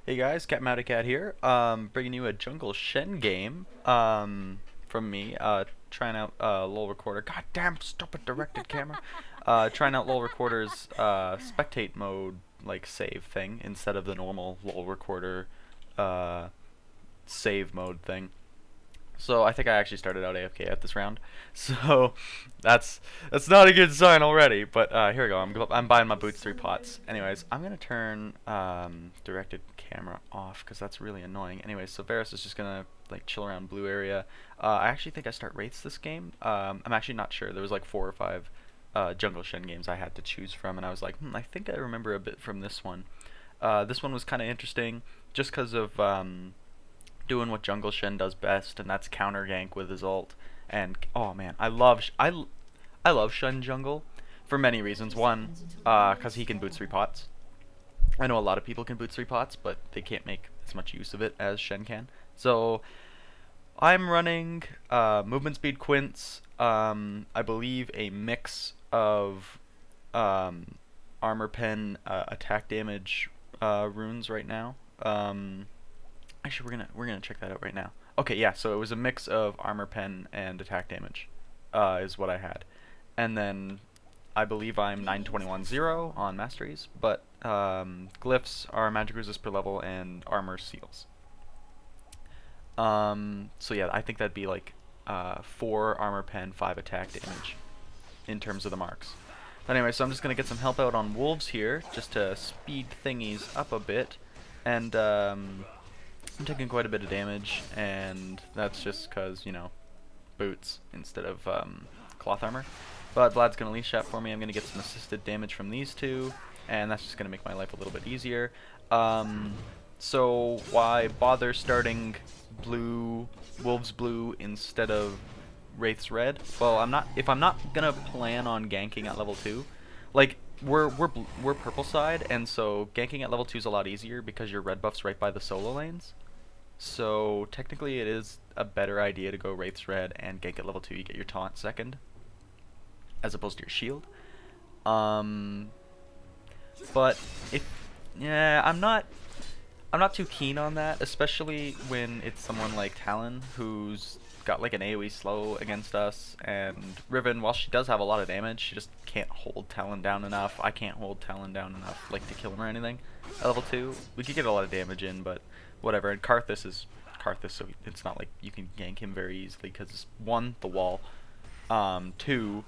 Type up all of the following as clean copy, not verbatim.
Hey guys, Cat here. Bringing you a Jungle Shen game. From me. Trying out LoL Recorder. God damn, stop it, directed camera. Trying out LoL Recorder's spectate mode like save thing instead of the normal LoL Recorder uh, save mode thing. So I think I actually started out AFK at this round. So that's not a good sign already. But here we go. I'm buying my boots 3 pots. Anyways, I'm gonna turn directed camera off because that's really annoying. Anyways, so Varus is just gonna like chill around blue area. I actually think I start Wraiths this game. I'm actually not sure. There was like 4 or 5 Jungle Shen games I had to choose from, and I was like, I think I remember a bit from this one. This one was kind of interesting just because of doing what Jungle Shen does best, and that's counter gank with his ult. And oh man, I love Shen jungle for many reasons. One, because he can boot 3 pots. I know a lot of people can boot 3 pots, but they can't make as much use of it as Shen can. So I'm running movement speed quints. I believe a mix of armor pen attack damage runes right now. Actually, we're gonna check that out right now. Okay, yeah. So it was a mix of armor pen and attack damage, is what I had, and then I believe I'm 921-0 on masteries, but glyphs are magic resist per level and armor seals. So yeah, I think that'd be like 4 armor pen, 5 attack damage in terms of the marks. But anyway, so I'm just gonna get some help out on wolves here, just to speed thingies up a bit, and I'm taking quite a bit of damage, and that's just because, you know, boots instead of cloth armor. But Vlad's going to leash out for me. I'm going to get some assisted damage from these two, and that's just going to make my life a little bit easier. So why bother starting blue, Wolves blue instead of Wraiths red? Well, if I'm not going to plan on ganking at level 2, like, we're purple side, and so ganking at level 2 is a lot easier because your red buff's right by the solo lanes. So technically it is a better idea to go Wraiths red and gank at level 2. You get your taunt second, as opposed to your shield. But yeah, I'm not too keen on that, especially when it's someone like Talon who's got like an AoE slow against us, and Riven, while she does have a lot of damage, she just can't hold Talon down enough. I can't hold Talon down enough like to kill him or anything. At level 2, we could get a lot of damage in, but whatever. And Karthus is Karthus, so it's not like you can gank him very easily because 1, the wall, 2,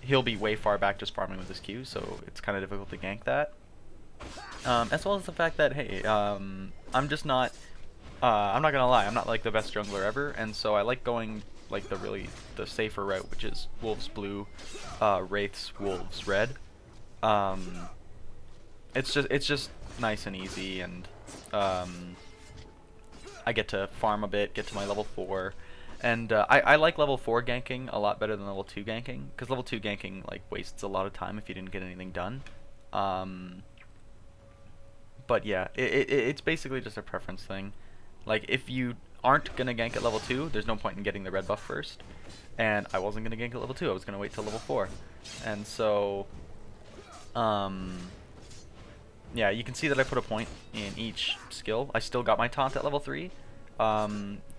he'll be way far back just farming with his Q, so it's kind of difficult to gank that. As well as the fact that, hey, I'm just not, I'm not gonna lie, I'm not like the best jungler ever, and so I like going like the safer route, which is Wolves blue, Wraiths, Wolves red. It's just nice and easy, and I get to farm a bit, get to my level 4, and I like level 4 ganking a lot better than level 2 ganking, because level 2 ganking like wastes a lot of time if you didn't get anything done. But yeah, it's basically just a preference thing. Like, if you aren't gonna gank at level 2, there's no point in getting the red buff first, and I wasn't gonna gank at level 2, I was gonna wait till level 4, and so yeah, you can see that I put a point in each skill. I still got my taunt at level 3,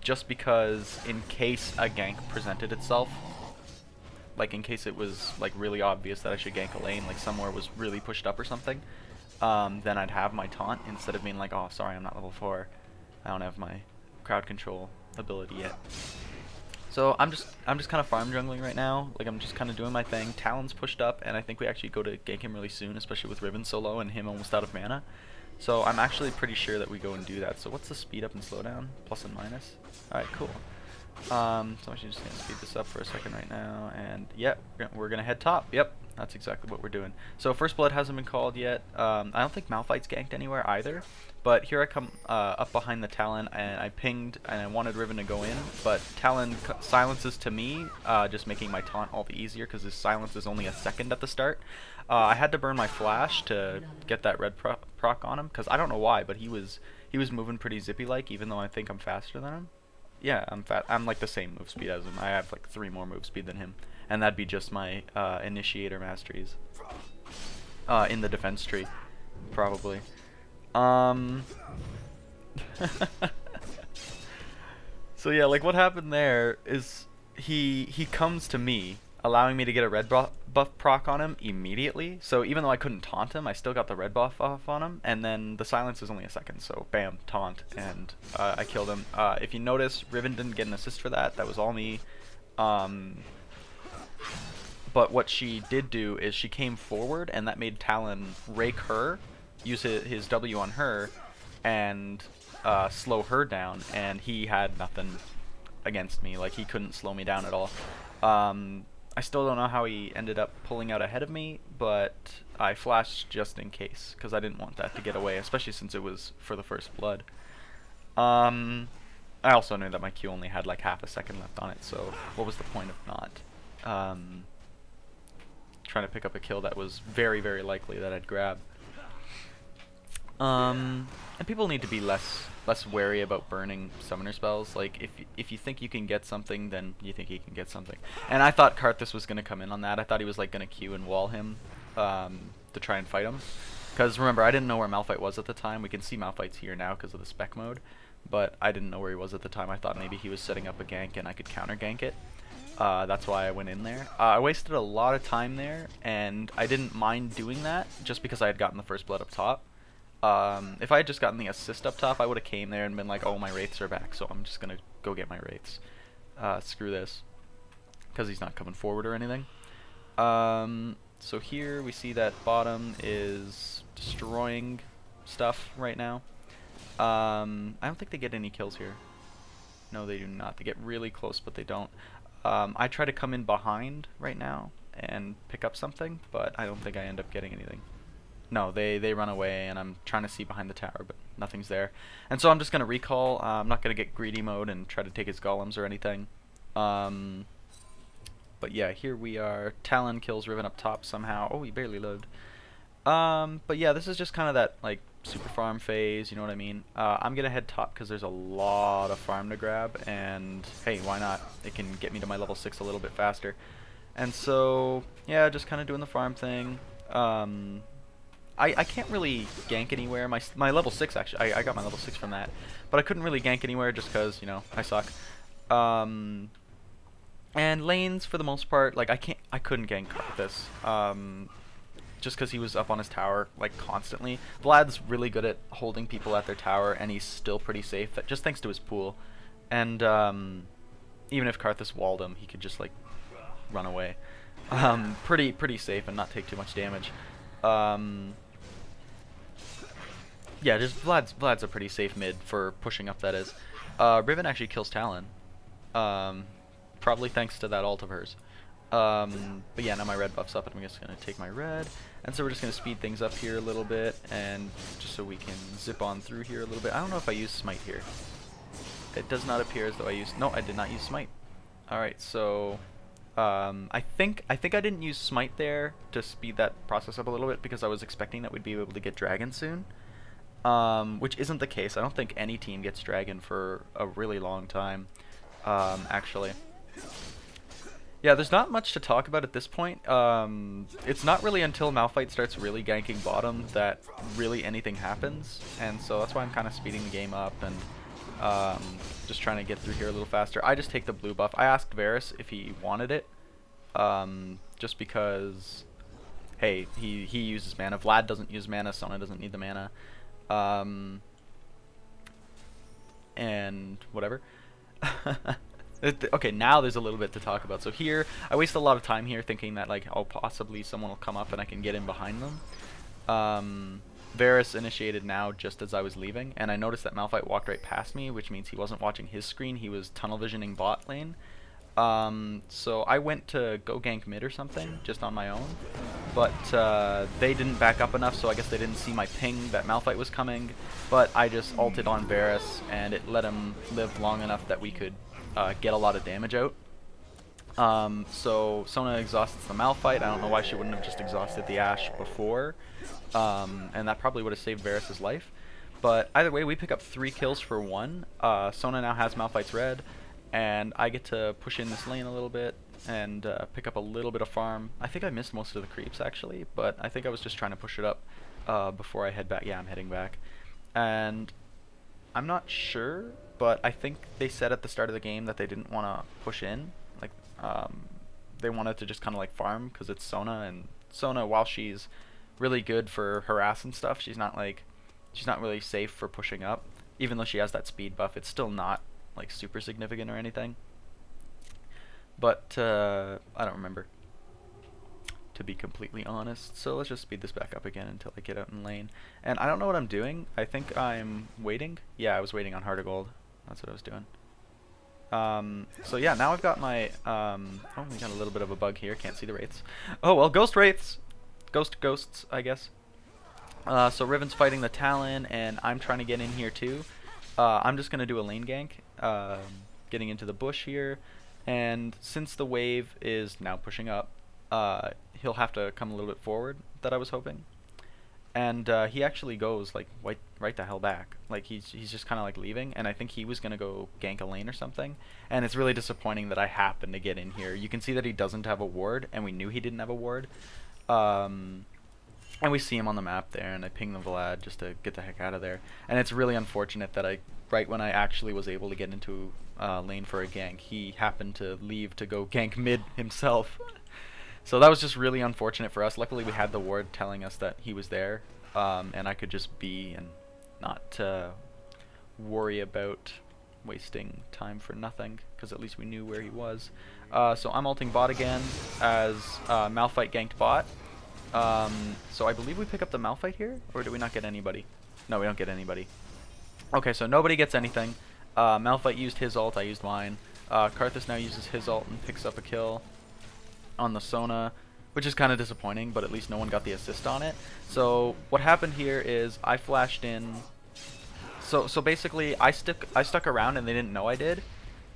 just because in case a gank presented itself, like in case it was like really obvious that I should gank a lane, like somewhere was really pushed up or something, then I'd have my taunt instead of being like, oh, sorry, I'm not level 4. I don't have my crowd control ability yet. So I'm just kind of farm jungling right now. Like, I'm just kind of doing my thing. Talon's pushed up, and I think we actually go to gank him really soon, especially with Riven so low and him almost out of mana. So I'm actually pretty sure that we go and do that. So what's the speed up and slow down? Plus and minus? Alright, cool. So I'm actually just going to speed this up for a second right now, and yep, we're going to head top. Yep, that's exactly what we're doing. So first blood hasn't been called yet. I don't think Malphite's ganked anywhere either. But here I come up behind the Talon, and I pinged, and I wanted Riven to go in, but Talon silences to me, just making my taunt all the easier, because his silence is only a second at the start. I had to burn my flash to get that red proc on him, because I don't know why, but he was moving pretty zippy-like, even though I think I'm faster than him. Yeah, I'm like the same move speed as him. I have like 3 more move speed than him, and that'd be just my initiator masteries in the defense tree, probably. Um. So yeah, like what happened there is he comes to me, allowing me to get a red buff proc on him immediately. So even though I couldn't taunt him, I still got the red buff off on him. And then the silence is only a second, so bam, taunt, and I killed him. If you notice, Riven didn't get an assist for that. That was all me. But what she did do is she came forward, and that made Talon rake her, use his W on her, and slow her down, and he had nothing against me. Like, he couldn't slow me down at all. I still don't know how he ended up pulling out ahead of me, but I flashed just in case, because I didn't want that to get away, especially since it was for the first blood. I also knew that my Q only had like half a second left on it, so what was the point of not trying to pick up a kill that was very, very likely that I'd grab. And people need to be less wary about burning summoner spells. Like, if you think you can get something, then you think you can get something. And I thought Karthus was gonna come in on that. I thought he was like gonna Q and wall him to try and fight him. Because remember, I didn't know where Malphite was at the time. We can see Malphite's here now because of the spec mode, but I didn't know where he was at the time. I thought maybe he was setting up a gank and I could counter gank it. That's why I went in there. I wasted a lot of time there, and I didn't mind doing that just because I had gotten the first blood up top. If I had just gotten the assist up top, I would have came there and been like, oh, my wraiths are back, so I'm just gonna go get my wraiths. Screw this, because he's not coming forward or anything. So here we see that bottom is destroying stuff right now. I don't think they get any kills here. No, they do not. They get really close, but they don't. I try to come in behind right now and pick up something, but I don't think I end up getting anything. No, they run away, and I'm trying to see behind the tower, but nothing's there. And so I'm just going to recall. I'm not going to get greedy mode and try to take his golems or anything. But yeah, here we are. Talon kills Riven up top somehow. Oh, he barely lived. But yeah, this is just kind of that like super farm phase, you know what I mean? I'm gonna head top because there's a lot of farm to grab, and hey, why not? It can get me to my level 6 a little bit faster. And so yeah, just kind of doing the farm thing. I can't really gank anywhere. My level 6 actually, I got my level 6 from that, but I couldn't really gank anywhere just because, you know, I suck. And lanes for the most part, like I couldn't gank Karthus. Just because he was up on his tower like constantly. Vlad's really good at holding people at their tower, and he's still pretty safe, just thanks to his pool. And even if Karthus walled him, he could just like run away. Pretty safe and not take too much damage. Yeah, just Vlad's a pretty safe mid for pushing up, that is. Riven actually kills Talon. Probably thanks to that ult of hers. But yeah, now my red buff's up, and I'm just going to take my red. And so we're just going to speed things up here a little bit, and just so we can zip on through here a little bit. I don't know if I used smite here. It does not appear as though I used... No, I did not use smite. Alright, so... I think I didn't use smite there to speed that process up a little bit, because I was expecting that we'd be able to get dragon soon. Which isn't the case. I don't think any team gets dragon for a really long time, actually. Yeah, there's not much to talk about at this point. It's not really until Malphite starts really ganking bottom that really anything happens, and so that's why I'm kind of speeding the game up and just trying to get through here a little faster. I just take the blue buff. I asked Varus if he wanted it, just because, hey, he uses mana. Vlad doesn't use mana, Sona doesn't need the mana, and whatever. Okay, now there's a little bit to talk about. So here, I waste a lot of time here thinking that, like, oh, possibly someone will come up and I can get in behind them. Varus initiated now just as I was leaving, and I noticed that Malphite walked right past me, which means he wasn't watching his screen. He was tunnel visioning bot lane. So I went to go gank mid or something, just on my own. But they didn't back up enough, so I guess they didn't see my ping that Malphite was coming. But I just ulted on Varus, and it let him live long enough that we could get a lot of damage out. So Sona exhausts the Malphite. I don't know why she wouldn't have just exhausted the Ashe before, and that probably would have saved Varus' life. But either way, we pick up 3 kills for 1. Sona now has Malphite's red, and I get to push in this lane a little bit and pick up a little bit of farm. I think I missed most of the creeps actually, but I think I was just trying to push it up before I head back. Yeah, I'm heading back. And I'm not sure, but I think they said at the start of the game that they didn't want to push in. Like, they wanted to just kind of like farm because it's Sona, and Sona, while she's really good for harass and stuff, she's not really safe for pushing up. Even though she has that speed buff, it's still not like super significant or anything. But I don't remember, to be completely honest. So let's just speed this back up again until I get out in lane. And I don't know what I'm doing. I think I'm waiting. Yeah, I was waiting on Heart of Gold. That's what I was doing. So yeah, now I've got my, oh, we got a little bit of a bug here. Can't see the wraiths. Oh, well, ghost wraiths. Ghosts, I guess. So Riven's fighting the Talon, and I'm trying to get in here too. I'm just going to do a lane gank, getting into the bush here. And since the wave is now pushing up, he'll have to come a little bit forward, that I was hoping. And he actually goes like right the hell back. Like he's just kind of like leaving, and I think he was gonna go gank a lane or something. And it's really disappointing that I happened to get in here. You can see that he doesn't have a ward, and we knew he didn't have a ward. And we see him on the map there, and I ping the Vlad just to get the heck out of there. And it's really unfortunate that right when I actually was able to get into lane for a gank, he happened to leave to go gank mid himself. So that was just really unfortunate for us. Luckily we had the ward telling us that he was there, and I could just be and not worry about wasting time for nothing, because at least we knew where he was. So I'm ulting bot again as Malphite ganked bot. So I believe we pick up the Malphite here, or do we not get anybody? No, we don't get anybody. Okay, so nobody gets anything. Malphite used his ult, I used mine. Karthus now uses his ult and picks up a kill on the Sona, which is kind of disappointing, but at least no one got the assist on it. So what happened here is I flashed in. So basically I stuck around and they didn't know I did.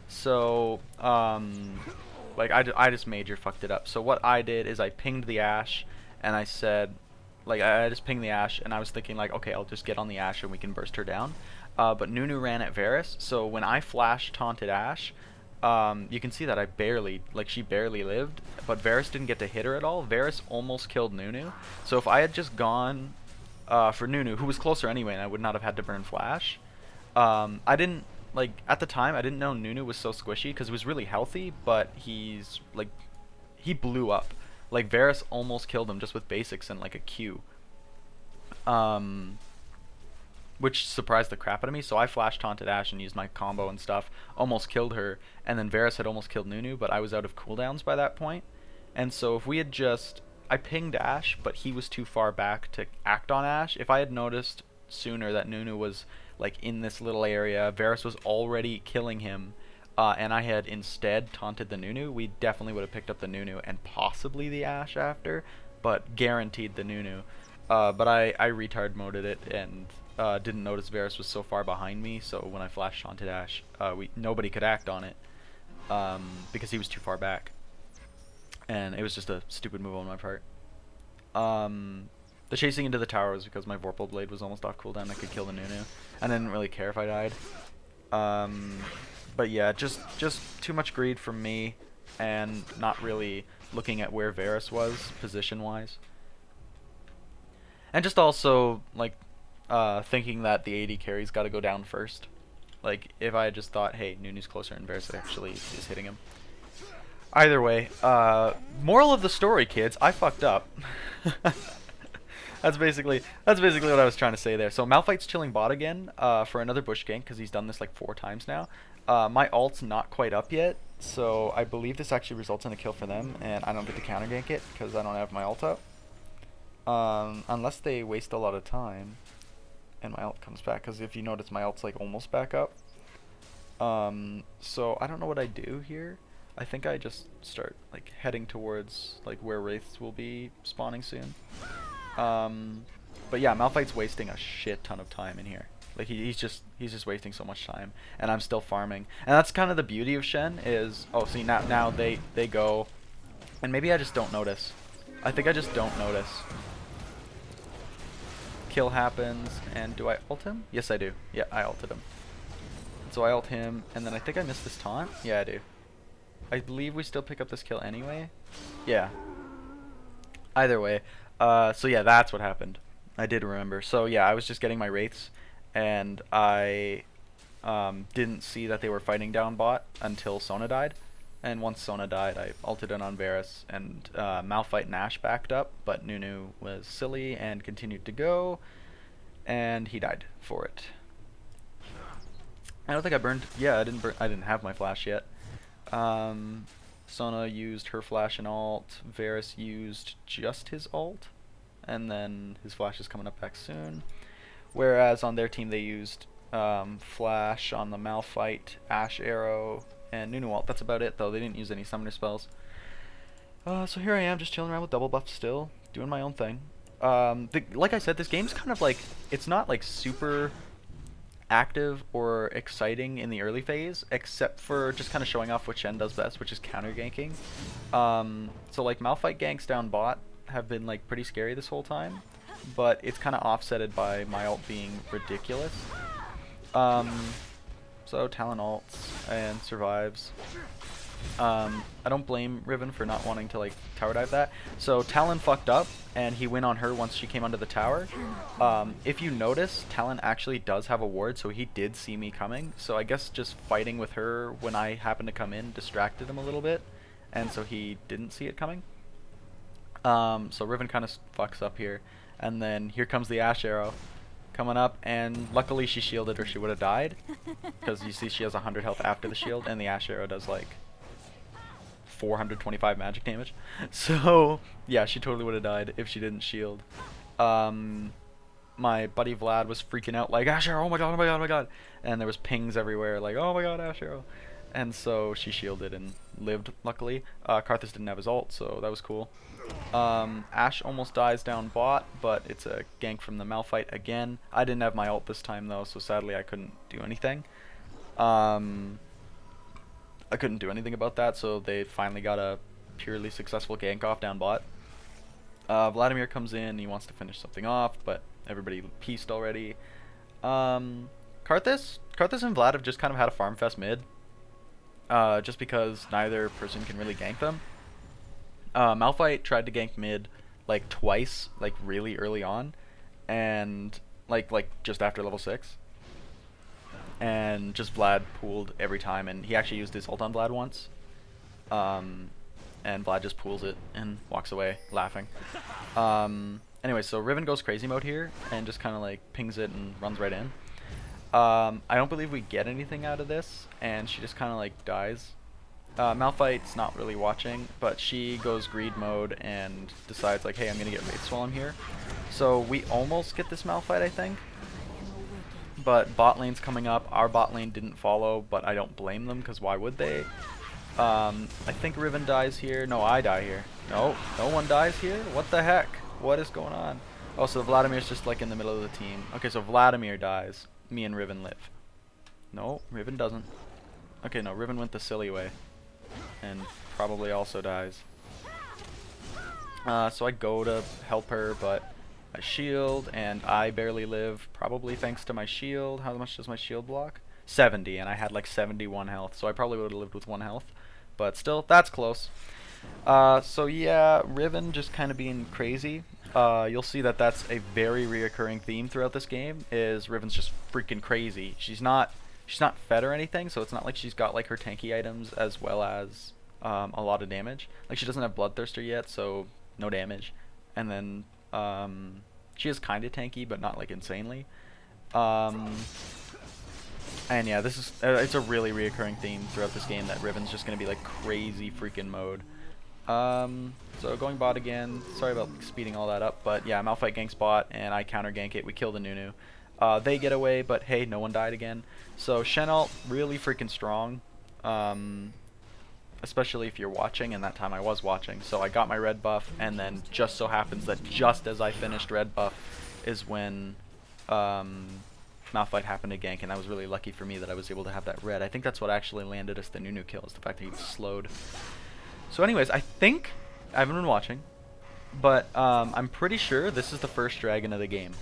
So like I just major fucked it up. So what I did is I pinged the Ashe, and I said, like, I just pinged the Ashe, and I was thinking like, okay, I'll just get on the Ashe and we can burst her down. But Nunu ran at Varus, so when I flash taunted Ashe, you can see that I barely, like, she barely lived, but Varus didn't get to hit her at all. Varus almost killed Nunu. So if I had just gone for Nunu, who was closer anyway, and I would not have had to burn flash, I didn't, like, at the time, I didn't know Nunu was so squishy, because he was really healthy, but he's, like, he blew up. Like, Varus almost killed him just with basics and, like, a Q. Which surprised the crap out of me, so I flash taunted Ashe and used my combo and stuff, almost killed her, and then Varus had almost killed Nunu, but I was out of cooldowns by that point. And so if we had just, I pinged Ashe, but he was too far back to act on Ashe. If I had noticed sooner that Nunu was like in this little area, Varus was already killing him, and I had instead taunted the Nunu, we definitely would have picked up the Nunu and possibly the Ashe after, but guaranteed the Nunu. But I retard moded it and didn't notice Varus was so far behind me, so when I flashed taunted Ashe, nobody could act on it because he was too far back. And it was just a stupid move on my part. The chasing into the tower was because my Vorpal Blade was almost off cooldown. I could kill the Nunu. And I didn't really care if I died. But yeah, just too much greed from me, and not really looking at where Varus was position-wise. And just also, like, thinking that the AD carry's got to go down first. Like, if I had just thought, hey, Nunu's closer and Varus actually is hitting him. Either way, moral of the story, kids, I fucked up. That's basically what I was trying to say there. So Malphite's chilling bot again for another bush gank, because he's done this like 4 times now. My ult's not quite up yet, so I believe this actually results in a kill for them, and I don't get to counter gank it because I don't have my ult up. Unless they waste a lot of time and my ult comes back, because if you notice my ult's like almost back up. So I don't know what I do here. I think I just start like heading towards like where wraiths will be spawning soon. But yeah, Malphite's wasting a shit ton of time in here. Like he's just wasting so much time, and I'm still farming. And that's kind of the beauty of Shen is, oh, see, now they go, and maybe I just don't notice. I think I just don't notice. Kill happens, and do I ult him? Yes, I do. Yeah, I ulted him. So I ult him, and then I think I missed this taunt. Yeah, I do. I believe we still pick up this kill anyway. Yeah. Either way. So yeah, that's what happened. I did remember. So yeah, I was just getting my wraiths, and I didn't see that they were fighting down bot until Sona died. And once Sona died, I ulted in on Varus, and Malphite and Ashe backed up, but Nunu was silly and continued to go, and he died for it. I don't think I burned. Yeah, I didn't burn. I didn't have my flash yet. Sona used her flash and ult. Varus used just his ult, and then his flash is coming up back soon. Whereas on their team they used flash on the Malphite, Ashe arrow, and Nunu ult. That's about it though. They didn't use any summoner spells. So here I am, just chilling around with double buff still, doing my own thing. Like I said, this game's kind of like, it's not like super active or exciting in the early phase, except for just kind of showing off what Shen does best, which is counter ganking. So like Malphite ganks down bot have been like pretty scary this whole time, but it's kind of offsetted by my ult being ridiculous. So Talon ults and survives. I don't blame Riven for not wanting to like tower dive that. So Talon fucked up and he went on her once she came onto the tower. If you notice, Talon actually does have a ward, so he did see me coming. So I guess just fighting with her when I happened to come in distracted him a little bit, and so he didn't see it coming. So Riven kind of fucks up here, and then here comes the Ashe arrow coming up, and luckily she shielded or she would have died, because you see she has 100 health after the shield, and the Ashe arrow does like 425 magic damage. So yeah, she totally would have died if she didn't shield. My buddy Vlad was freaking out like, Ashe arrow, oh my god, oh my god, oh my god, and there was pings everywhere like, oh my god, Ashe arrow. And so she shielded and lived, luckily. Karthus didn't have his ult, so that was cool. Ashe almost dies down bot, but it's a gank from the Malphite again. I didn't have my ult this time though, so sadly I couldn't do anything. I couldn't do anything about that, so they finally got a purely successful gank off down bot. Vladimir comes in, he wants to finish something off, but everybody pieced already. Karthus and Vlad have just kind of had a farm fest mid, just because neither person can really gank them. Malphite tried to gank mid like twice, like really early on, and like just after level 6. And just Vlad pooled every time, and he actually used his ult on Vlad once. And Vlad just pools it and walks away laughing. Anyway, so Riven goes crazy mode here and just kind of like pings it and runs right in. I don't believe we get anything out of this, and she just kind of like dies. Malphite's not really watching, but she goes greed mode and decides like, hey, I'm gonna get Wraith Swallow here. So we almost get this Malphite, I think. But bot lane's coming up. Our bot lane didn't follow, but I don't blame them, because why would they? I think Riven dies here. No, I die here. No, no one dies here? What the heck? What is going on? Oh, so Vladimir's just like in the middle of the team. Okay, so Vladimir dies. Me and Riven live. No, Riven doesn't. Okay, no, Riven went the silly way. And probably also dies. So I go to help her, but I shield, and I barely live, probably thanks to my shield. How much does my shield block? 70, and I had like 71 health, so I probably would have lived with 1 health. But still, that's close. So yeah, Riven just kind of being crazy. You'll see that that's a very reoccurring theme throughout this game, is Riven's just freaking crazy. She's not fed or anything, so it's not like she's got like her tanky items as well as a lot of damage. Like she doesn't have Bloodthirster yet, so no damage. And then she is kind of tanky, but not like insanely. And yeah, this is it's a really reoccurring theme throughout this game that Riven's just gonna be like crazy freaking mode. So going bot again. Sorry about speeding all that up, but yeah, Malphite ganks bot, and I counter gank it. We kill the Nunu. They get away, but hey, no one died again. So Shen ult really freaking strong. Especially if you're watching, and that time I was watching. So I got my red buff, and then just so happens that just as I finished red buff is when Malphite happened to gank, and that was really lucky for me that I was able to have that red. I think that's what actually landed us the Nunu kill, is the fact that he was slowed. So anyways, I think, I haven't been watching, but I'm pretty sure this is the first dragon of the game.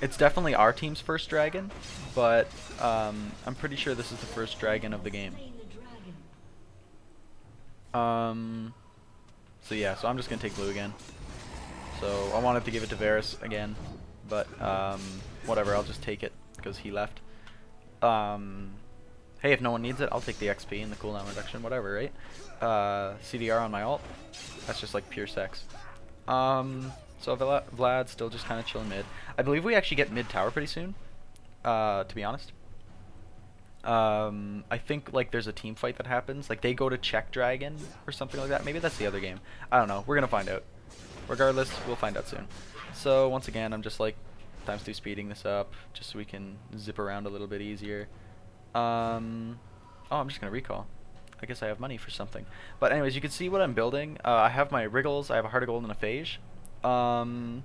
It's definitely our team's first dragon, but I'm pretty sure this is the first dragon of the game. So yeah, so I'm just gonna take blue again. So I wanted to give it to Varus again, but whatever, I'll just take it because he left. Hey, if no one needs it, I'll take the XP and the cooldown reduction, whatever, right? CDR on my ult. That's just like pure sex. So Vlad's still just kind of chilling mid. I believe we actually get mid tower pretty soon, to be honest. I think like there's a team fight that happens. Like they go to check dragon or something like that. Maybe that's the other game. I don't know. We're gonna find out. Regardless, we'll find out soon. So once again, I'm just like ×2 speeding this up just so we can zip around a little bit easier. Oh, I'm just gonna recall. I guess I have money for something. But anyways, you can see what I'm building. I have my Wriggles. I have a Heart of Gold and a Phage. Kind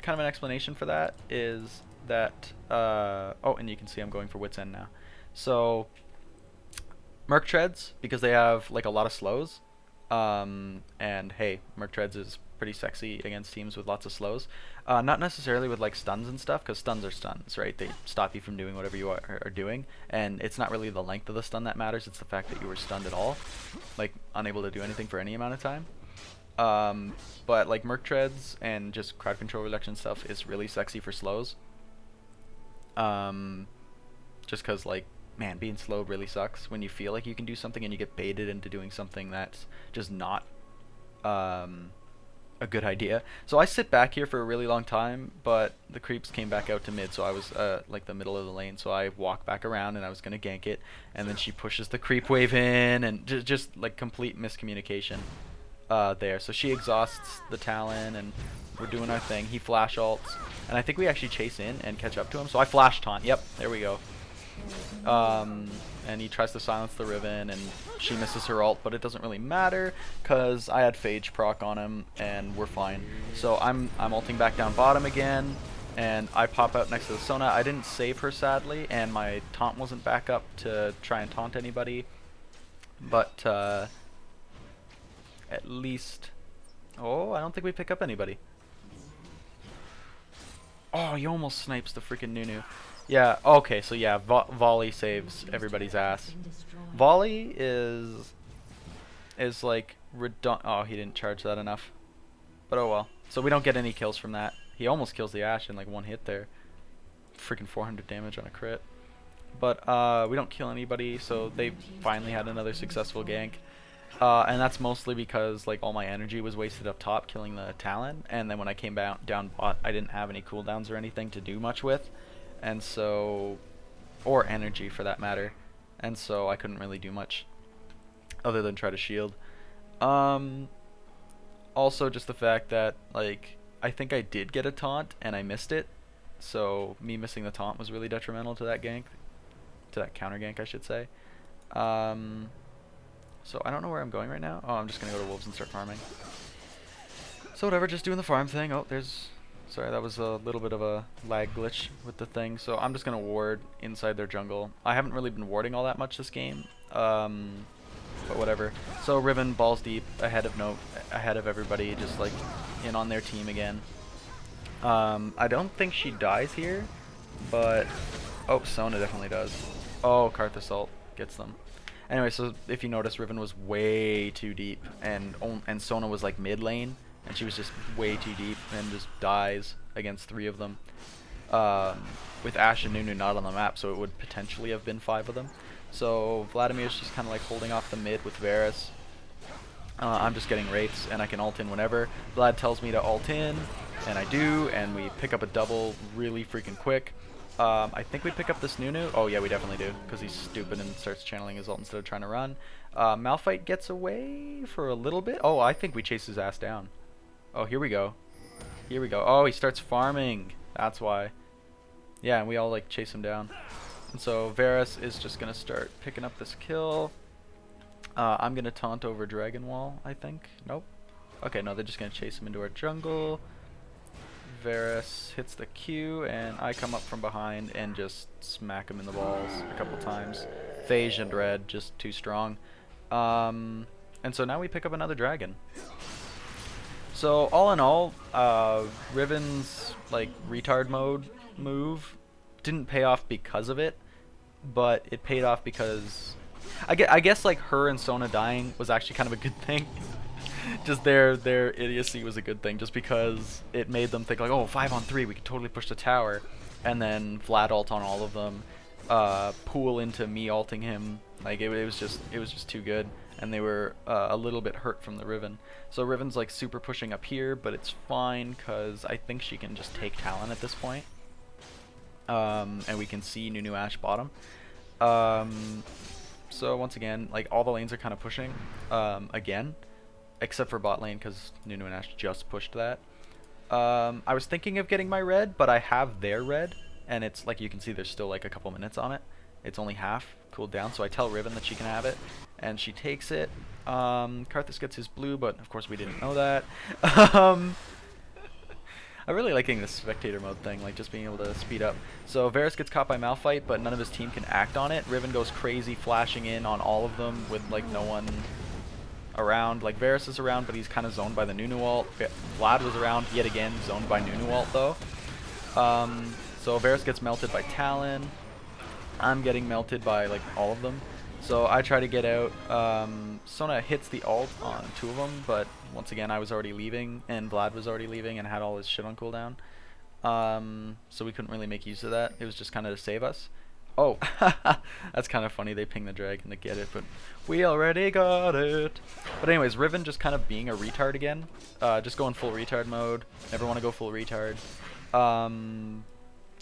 of an explanation for that is that oh, and you can see I'm going for Wit's End now. So Merc Treads, because they have like a lot of slows, and hey, Merc Treads is pretty sexy against teams with lots of slows. Not necessarily with like stuns and stuff, because stuns are stuns, right? They stop you from doing whatever you are doing, and it's not really the length of the stun that matters, it's the fact that you were stunned at all, like unable to do anything for any amount of time. But like Merc Treads and just crowd control reduction stuff is really sexy for slows. Just because like, man, being slowed really sucks when you feel like you can do something and you get baited into doing something that's just not a good idea. So I sit back here for a really long time, but the creeps came back out to mid, so I was like the middle of the lane, so I walked back around and I was gonna gank it, and then she pushes the creep wave in, and just like complete miscommunication there. So she exhausts the Talon and we're doing our thing. He flash ults, and I think we actually chase in and catch up to him, so I flash taunt. Yep, there we go. And he tries to silence the Riven, and she misses her ult, but it doesn't really matter because I had Phage proc on him and we're fine. So I'm ulting back down bottom again, and I pop out next to the Sona. I didn't save her sadly, and my taunt wasn't back up to try and taunt anybody, but at least, oh, I don't think we pick up anybody. Oh, he almost snipes the freaking Nunu. Yeah, okay, so yeah, Volley saves everybody's ass. Volley is like oh, he didn't charge that enough. But oh well. So we don't get any kills from that. He almost kills the Ashe in like one hit there. Freaking 400 damage on a crit. But we don't kill anybody, so they finally had another successful gank. And that's mostly because like all my energy was wasted up top killing the Talon, and then when I came down bot, I didn't have any cooldowns or anything to do much with. And so, or energy for that matter, and so I couldn't really do much other than try to shield. Also just the fact that like I think I did get a taunt and I missed it, so me missing the taunt was really detrimental to that gank, to that counter gank I should say. So I don't know where I'm going right now. Oh, I'm just gonna go to Wolves and start farming. So whatever, just doing the farm thing. Oh, there's, sorry, that was a little bit of a lag glitch with the thing. So I'm just gonna ward inside their jungle. I haven't really been warding all that much this game, but whatever. So Riven balls deep ahead of everybody, just like in on their team again. I don't think she dies here, but oh, Sona definitely does. Oh, Karthus ult gets them. Anyway, so if you notice, Riven was way too deep, and Sona was like mid lane, and she was just way too deep and just dies against 3 of them. With Ashe and Nunu not on the map, so it would potentially have been 5 of them. So Vladimir's just kind of like holding off the mid with Varus. I'm just getting wraiths, and I can ult in whenever. Vlad tells me to ult in, and I do, and we pick up a double really freaking quick. I think we pick up this Nunu. Oh yeah, we definitely do, because he's stupid and starts channeling his ult instead of trying to run. Malphite gets away for a little bit. Oh, I think we chase his ass down. Oh, here we go. Here we go. Oh, he starts farming. That's why. Yeah, and we all like chase him down. And so Varus is just going to start picking up this kill. I'm going to taunt over Dragon Wall, I think. Nope. Okay, no, they're just going to chase him into our jungle. Varus hits the Q, and I come up from behind and just smack him in the balls a couple times. Phage and Red, just too strong. And so now we pick up another dragon. So all in all, Riven's like retard mode move didn't pay off because of it, but it paid off because I guess like her and Sona dying was actually kind of a good thing. Just their idiocy was a good thing, just because it made them think like, oh, 5-on-3, we could totally push the tower, and then Vlad ult on all of them, pool into me ulting him. Like it was just too good, and they were a little bit hurt from the Riven. So Riven's like super pushing up here, but it's fine because I think she can just take Talon at this point. And we can see Nunu Ashe bottom. So once again, like all the lanes are kind of pushing again, except for bot lane because Nunu and Ashe just pushed that. I was thinking of getting my red, but I have their red, and it's like you can see there's still like a couple minutes on it. It's only half cooled down, so I tell Riven that she can have it, and she takes it. Karthus gets his blue, but of course we didn't know that. I really liking this spectator mode thing, like just being able to speed up. So Varus gets caught by Malphite, but none of his team can act on it. Riven goes crazy, flashing in on all of them with like no one around. Like Varus is around, but he's kind of zoned by the Nunu ult. Vlad was around yet again, zoned by Nunu ult though. So Varus gets melted by Talon. I'm getting melted by like all of them. So I try to get out. Sona hits the ult on two of them, but once again I was already leaving, and Vlad was already leaving and had all his shit on cooldown. So we couldn't really make use of that. It was just kind of to save us. Oh, that's kind of funny. They ping the dragon to get it, but we already got it. But anyways, Riven just kind of being a retard again. Just going full retard mode. Never want to go full retard.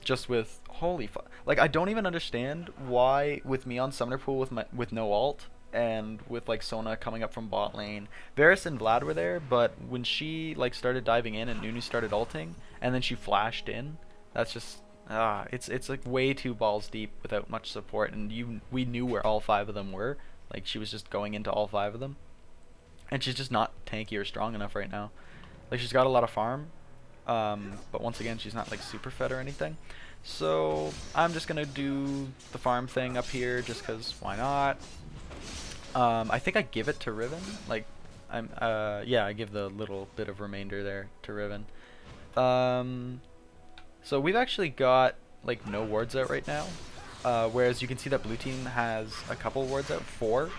Just with holy fuck, like I don't even understand why with me on Summoner Pool with no ult and with like Sona coming up from bot lane, Varus and Vlad were there, but when she like started diving in and Nunu started ulting and then she flashed in, that's just it's like way too balls deep without much support, and we knew where all 5 of them were. Like she was just going into all 5 of them, and she's just not tanky or strong enough right now. Like she's got a lot of farm. But once again, she's not like super fed or anything. So I'm just gonna do the farm thing up here just cause why not. I think I give it to Riven. Like yeah, I give the little bit of remainder there to Riven. So we've actually got like no wards out right now. Whereas you can see that blue team has a couple wards out, 4.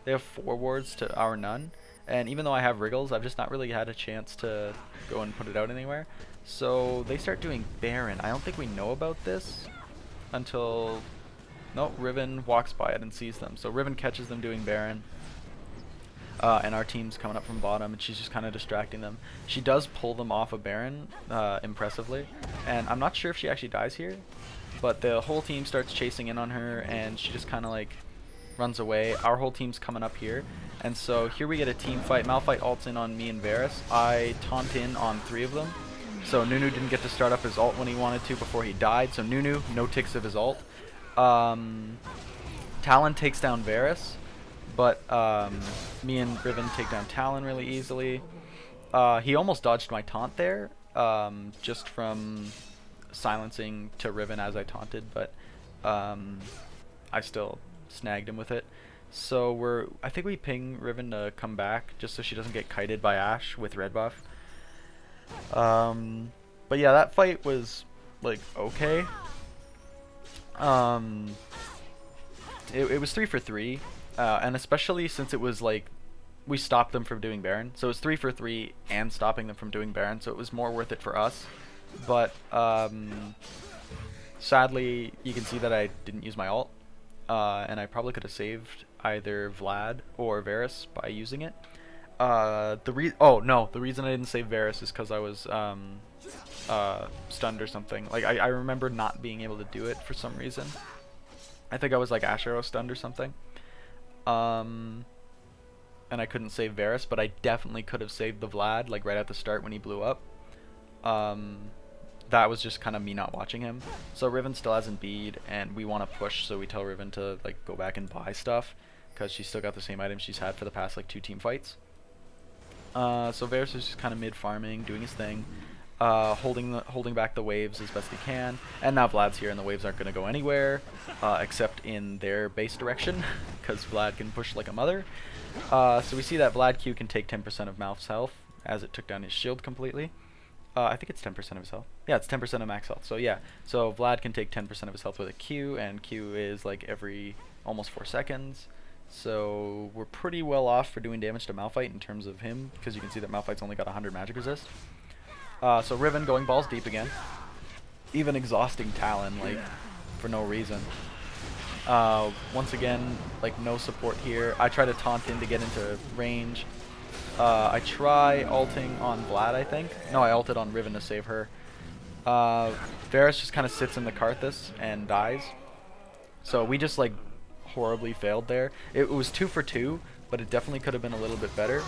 They have 4 wards to our none. And even though I have Wriggles, I've just not really had a chance to go and put it out anywhere. So they start doing Baron. I don't think we know about this until... No, Riven walks by it and sees them. So Riven catches them doing Baron. And our team's coming up from bottom, and she's just kind of distracting them. She does pull them off of Baron, impressively. And I'm not sure if she actually dies here, but the whole team starts chasing in on her, and she just kind of like runs away. Our whole team's coming up here. And so here we get a team fight. Malphite ults in on me and Varus. I taunt in on 3 of them. So Nunu didn't get to start up his ult when he wanted to before he died. So Nunu, no ticks of his ult. Talon takes down Varus. But me and Riven take down Talon really easily. He almost dodged my taunt there. Just from silencing to Riven as I taunted. But I still snagged him with it. So I think we ping Riven to come back just so she doesn't get kited by Ashe with red buff. But yeah, that fight was like okay. It was 3 for 3, and especially since it was like we stopped them from doing Baron, so it was 3 for 3 and stopping them from doing Baron, so it was more worth it for us. But sadly, you can see that I didn't use my ult. And I probably could have saved either Vlad or Varus by using it. The reason I didn't save Varus is because I was stunned or something. Like I remember not being able to do it for some reason. I think I was like Ashe Arrow stunned or something. And I couldn't save Varus, but I definitely could have saved the Vlad like right at the start when he blew up. That was just kind of me not watching him. So Riven still hasn't bead, and we want to push, so we tell Riven to like go back and buy stuff because she's still got the same items she's had for the past like 2 team fights. So Varus is just kind of mid farming, doing his thing, holding back the waves as best he can. And now Vlad's here, and the waves aren't going to go anywhere except in their base direction because Vlad can push like a mother. So we see that Vlad Q can take 10% of Malph's health as it took down his shield completely. I think it's 10% of his health. Yeah, it's 10% of max health. So yeah, so Vlad can take 10% of his health with a Q, and Q is like every almost 4 seconds. So we're pretty well off for doing damage to Malphite in terms of him, because you can see that Malphite's only got 100 magic resist. So Riven going balls deep again. Even exhausting Talon, like, for no reason. Once again, like, no support here. I try to taunt in to get into range. I try ulting on Vlad, I think. No, I ulted on Riven to save her. Varus just kind of sits in the Karthus and dies. So we just, like, horribly failed there. It was 2 for 2, but it definitely could have been a little bit better.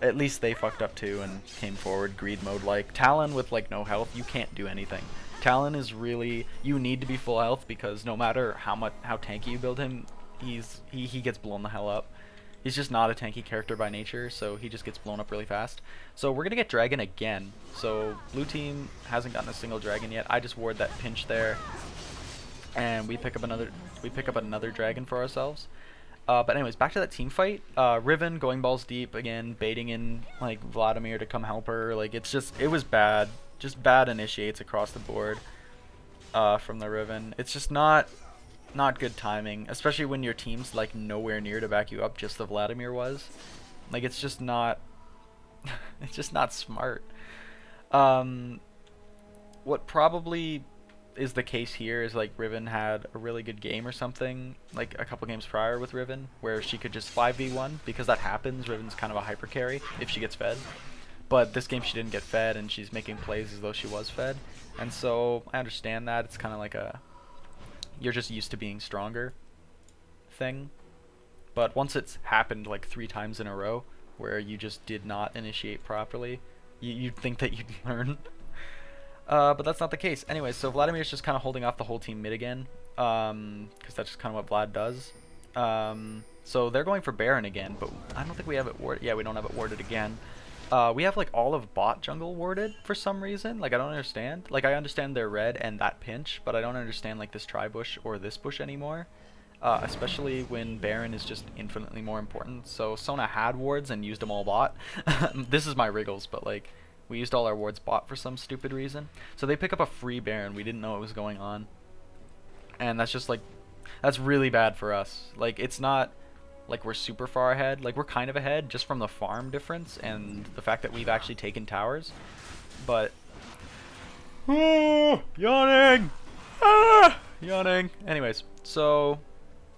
At least they fucked up too and came forward greed mode. Like Talon with like no health, you can't do anything. Talon is really, you need to be full health, because no matter how tanky you build him, he gets blown the hell up. He's just not a tanky character by nature, so he just gets blown up really fast. So we're gonna get dragon again. So blue team hasn't gotten a single dragon yet. I just ward that pinch there, and we pick up another dragon for ourselves. But anyways, back to that team fight. Riven going balls deep again, baiting in like Vladimir to come help her. Like it was bad. Just bad initiates across the board from the Riven. It's just not good timing, especially when your team's like nowhere near to back you up. Just the Vladimir was. Like it's just not it's just not smart. What probably is the case here is like Riven had a really good game or something, like a couple games prior with Riven, where she could just 5v1, because that happens. Riven's kind of a hyper carry if she gets fed, but this game she didn't get fed and she's making plays as though she was fed, and so I understand that. It's kind of like a you're just used to being stronger thing, but once it's happened like 3 times in a row where you just did not initiate properly, you'd think that you'd learn. But that's not the case. Anyway, so Vladimir's just kind of holding off the whole team mid again, because that's just kind of what Vlad does. So they're going for Baron again, but I don't think we have it warded. Yeah, we don't have it warded again. We have like all of bot jungle warded for some reason. Like I don't understand. Like I understand they're red and that pinch, but I don't understand like this tri-bush or this bush anymore. Especially when Baron is just infinitely more important. So Sona had wards and used them all bot. This is my wriggles, but like we used all our wards bot for some stupid reason. So they pick up a free Baron. We didn't know what was going on. And that's just like, that's really bad for us. Like it's not like we're super far ahead. Like we're kind of ahead just from the farm difference and the fact that we've actually taken towers. But yawning. Yawning. Anyways, so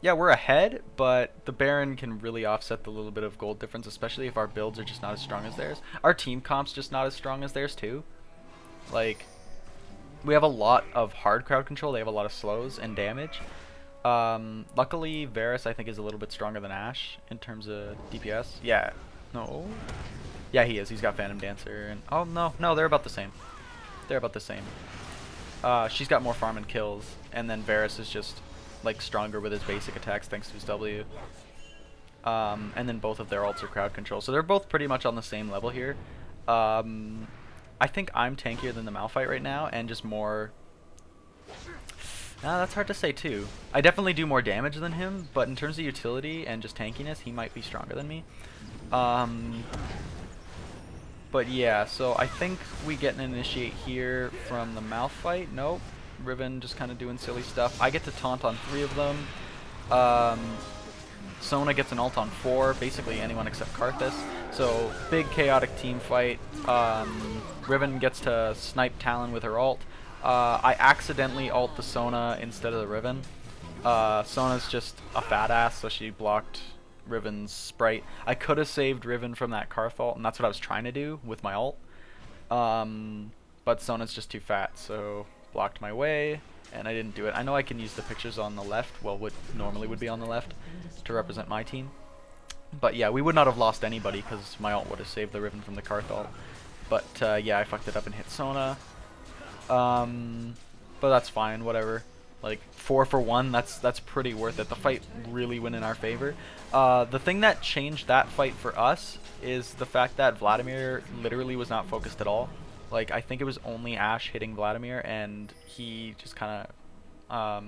yeah, we're ahead, but the Baron can really offset the little bit of gold difference, especially if our builds are just not as strong as theirs. Our team comp's just not as strong as theirs too. Like, we have a lot of hard crowd control, they have a lot of slows and damage. Luckily, Varus I think is a little bit stronger than Ashe in terms of DPS. Yeah, no. Yeah, he is. He's got Phantom Dancer and oh no, they're about the same. They're about the same. She's got more farm and kills, and then Varus is just like stronger with his basic attacks thanks to his W. And then both of their ults are crowd control, so they're both pretty much on the same level here. I think I'm tankier than the Malphite right now, and just more. That's hard to say too. I definitely do more damage than him, but in terms of utility and just tankiness, he might be stronger than me. But yeah, so I think we get an initiate here from the Malphite. Nope. Riven just kind of doing silly stuff. I get to taunt on 3 of them. Sona gets an ult on 4, basically anyone except Karthus. So big chaotic team fight. Riven gets to snipe Talon with her ult. I accidentally ult the Sona instead of the Riven. Sona's just a fat ass, so she blocked Riven's sprite. I could have saved Riven from that Karth ult, and that's what I was trying to do with my ult. But Sona's just too fat, so blocked my way, and I didn't do it. I know I can use the pictures on the left, well, what normally would be on the left, to represent my team. But yeah, we would not have lost anybody because my ult would have saved the Riven from the Karth ult. But yeah, I fucked it up and hit Sona. But that's fine, whatever. Like 4 for 1, that's pretty worth it. The fight really went in our favor. The thing that changed that fight for us is the fact that Vladimir literally was not focused at all. Like, I think it was only Ashe hitting Vladimir, and he just kind of,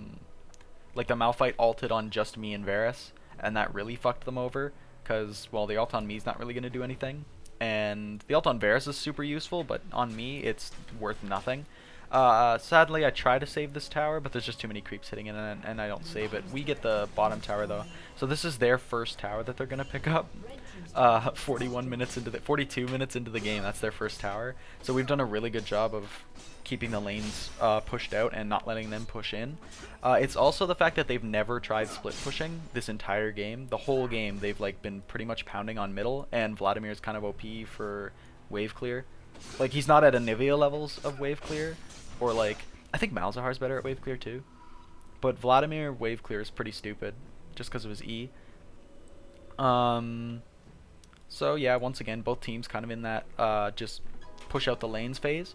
like, the Malphite ulted on just me and Varus, and that really fucked them over, because, well, the ult on me is not really going to do anything, and the ult on Varus is super useful, but on me, it's worth nothing. Sadly, I try to save this tower, but there's just too many creeps hitting it, and I don't save it. We get the bottom tower though, so this is their first tower that they're gonna pick up. 42 minutes into the game, that's their first tower. So we've done a really good job of keeping the lanes pushed out and not letting them push in. It's also the fact that they've never tried split pushing this entire game. The whole game they've like been pretty much pounding on middle, and Vladimir's kind of OP for wave clear. Like, he's not at Anivia levels of wave clear, or like, I think Malzahar's better at wave clear too. But Vladimir wave clear is pretty stupid, just because of his E. So yeah, once again, both teams kind of in that just push out the lanes phase.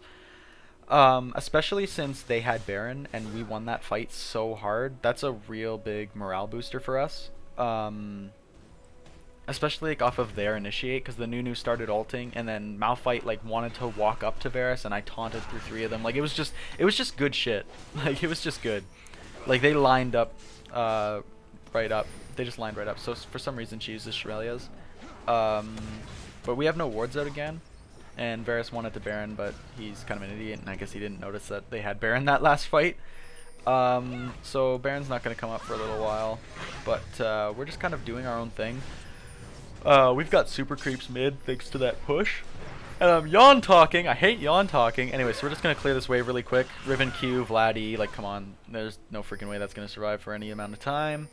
Especially since they had Baron and we won that fight so hard, that's a real big morale booster for us. Especially like off of their initiate, because the Nunu started ulting, and then Malphite like wanted to walk up to Varus, and I taunted through 3 of them. Like, it was just good shit. Like, it was just good. Like, they lined up right up. They just lined right up. So for some reason she uses Shurelya's. But we have no wards out again, and Varus wanted to Baron, but he's kind of an idiot, and I guess he didn't notice that they had Baron that last fight. So Baron's not going to come up for a little while, but we're just kind of doing our own thing. We've got super creeps mid thanks to that push. And I'm yawn talking. I hate yawn talking. Anyway, so we're just going to clear this wave really quick. Riven Q, Vladdy, like, come on. There's no freaking way that's going to survive for any amount of time.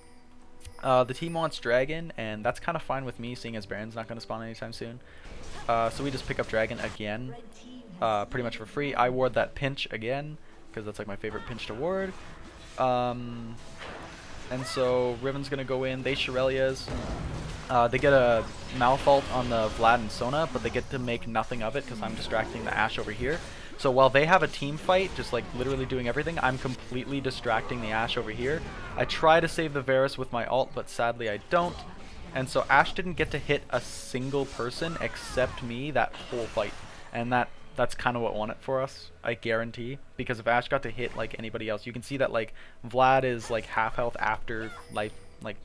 The team wants Dragon, and that's kind of fine with me, seeing as Baron's not going to spawn anytime soon. So we just pick up Dragon again, pretty much for free. I ward that pinch again, because that's like my favorite pinch to ward. And so Riven's going to go in. They Shurelya's. They get a Malfault on the Vlad and Sona, but they get to make nothing of it because I'm distracting the Ashe over here. So while they have a team fight, just like literally doing everything, I'm completely distracting the Ashe over here. I try to save the Varus with my ult, but sadly I don't. And so Ashe didn't get to hit a single person except me that whole fight. And that's kind of what won it for us, I guarantee. Because if Ashe got to hit like anybody else, you can see that like Vlad is like half health after like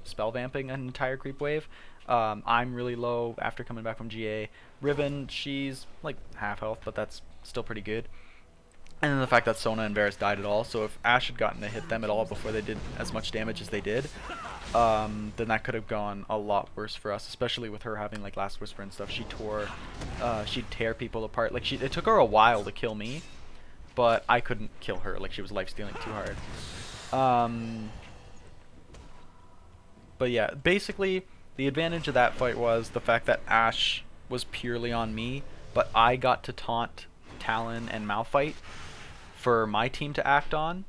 spell vamping an entire creep wave. I'm really low after coming back from GA. Riven, she's like half health, but that's still pretty good. And then the fact that Sona and Varus died at all, so if Ashe had gotten to hit them at all before they did as much damage as they did, then that could have gone a lot worse for us, especially with her having like Last Whisper and stuff. She'd tear people apart. Like, it took her a while to kill me, but I couldn't kill her. Like, she was life-stealing too hard. But yeah, basically, the advantage of that fight was the fact that Ashe was purely on me, but I got to taunt Talon and Malphite for my team to act on,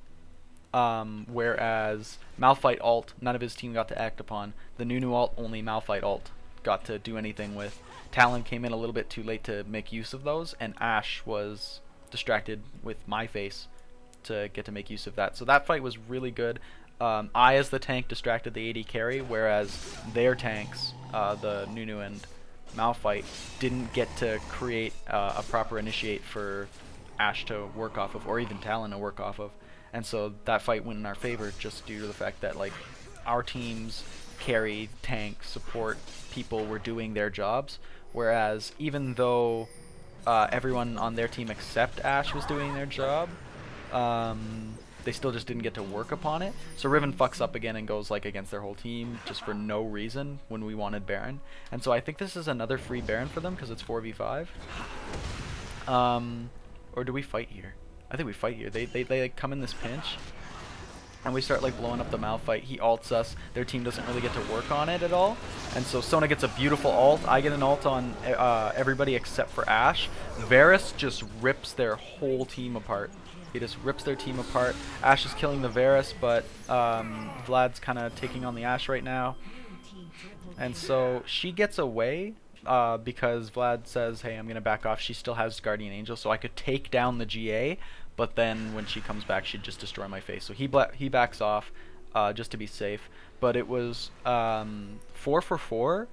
whereas Malphite ult, none of his team got to act upon. The Nunu ult, only Malphite ult got to do anything with. Talon came in a little bit too late to make use of those, and Ashe was distracted with my face to get to make use of that. So that fight was really good. I, as the tank, distracted the AD carry, whereas their tanks, the Nunu and Malphite, didn't get to create a proper initiate for Ashe to work off of, or even Talon to work off of. And so that fight went in our favor just due to the fact that like our teams, carry, tank, support people were doing their jobs, whereas even though everyone on their team except Ashe was doing their job, they still just didn't get to work upon it. So Riven fucks up again and goes like against their whole team just for no reason when we wanted Baron. And so I think this is another free Baron for them because it's 4v5. Or do we fight here? I think we fight here. They like come in this pinch and we start like blowing up the Malphite. He ults us. Their team doesn't really get to work on it at all. And so Sona gets a beautiful ult. I get an ult on everybody except for Ashe. Varus just rips their whole team apart. He just rips their team apart. Ashe is killing the Varus, but Vlad's kind of taking on the Ashe right now. And so she gets away because Vlad says, hey, I'm going to back off. She still has Guardian Angel, so I could take down the GA, but then when she comes back, she'd just destroy my face. So he backs off just to be safe. But it was 4 for 4,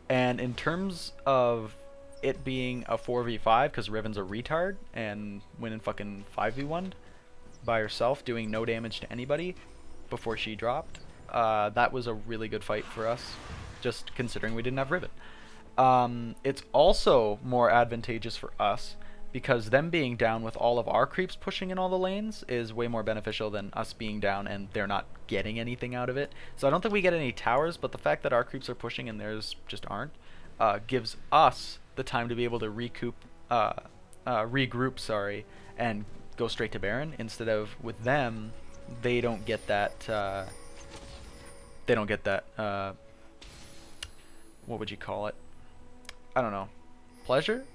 and in terms of it being a 4v5 because Riven's a retard and winning fucking 5v1 by herself doing no damage to anybody before she dropped, that was a really good fight for us, just considering we didn't have Riven. It's also more advantageous for us because them being down with all of our creeps pushing in all the lanes is way more beneficial than us being down and they're not getting anything out of it. So I don't think we get any towers, but the fact that our creeps are pushing and theirs just aren't gives us the time to be able to regroup, sorry, and go straight to Baron, instead of with them, they don't get that, what would you call it? I don't know. Pleasure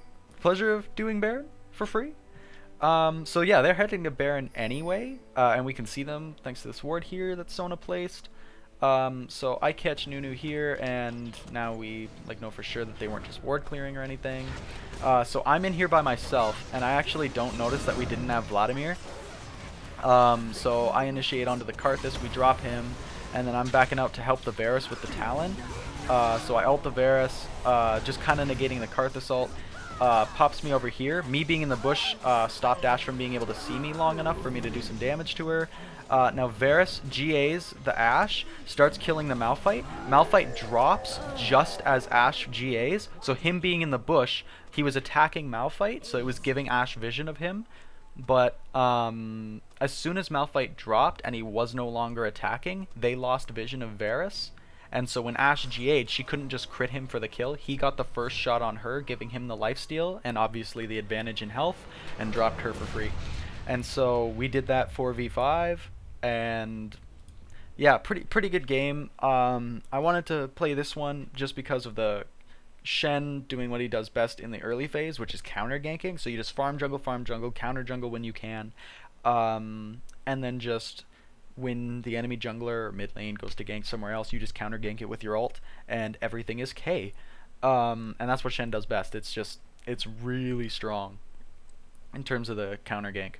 of doing Baron for free. So yeah, they're heading to Baron anyway, and we can see them thanks to this ward here that Sona placed. So I catch Nunu here, and now we know for sure that they weren't just ward clearing or anything. So I'm in here by myself, and I actually don't notice that we didn't have Vladimir. So I initiate onto the Karthus, we drop him, and then I'm backing out to help the Varus with the Talon. So I ult the Varus, just kind of negating the Karthus ult. Pops me over here. Me being in the bush stopped Ashe from being able to see me long enough for me to do some damage to her. Now Varus GAs the Ashe, starts killing the Malphite. Malphite drops just as Ashe GAs, so him being in the bush, he was attacking Malphite, so it was giving Ashe vision of him. But as soon as Malphite dropped and he was no longer attacking, they lost vision of Varus. And so when Ashe GA'd, she couldn't just crit him for the kill. He got the first shot on her, giving him the lifesteal and obviously the advantage in health, and dropped her for free. And so we did that 4v5, and yeah, pretty good game. I wanted to play this one just because of the Shen doing what he does best in the early phase, which is counter ganking. So you just farm jungle, counter jungle when you can, and then just when the enemy jungler or mid lane goes to gank somewhere else, you just counter gank it with your ult, and everything is K. And that's what Shen does best. It's really strong in terms of the counter gank.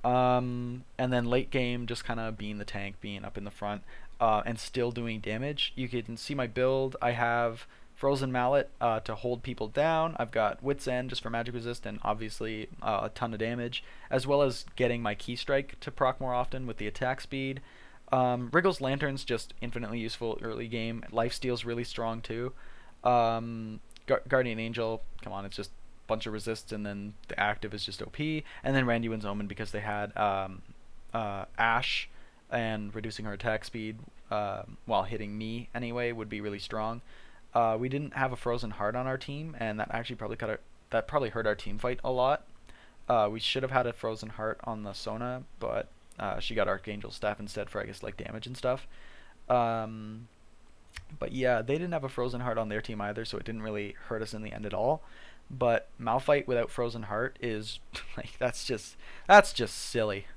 And then late game, just kind of being the tank, being up in the front, and still doing damage. You can see my build. I have Frozen Mallet to hold people down. I've got Wit's End just for magic resist and obviously a ton of damage, as well as getting my Key Strike to proc more often with the attack speed. Wriggle's Lantern's just infinitely useful early game. Lifesteal's really strong too. Guardian Angel, come on, it's just a bunch of resists, and then the active is just OP. And then Randuin's Omen, because they had Ashe, and reducing her attack speed while hitting me anyway would be really strong. We didn't have a Frozen Heart on our team, and that actually probably hurt our team fight a lot. We should have had a Frozen Heart on the Sona, but she got Archangel Staff instead for, I guess, like damage and stuff. But yeah, they didn't have a Frozen Heart on their team either, so it didn't really hurt us in the end at all. But Malphite without Frozen Heart is like that's just silly.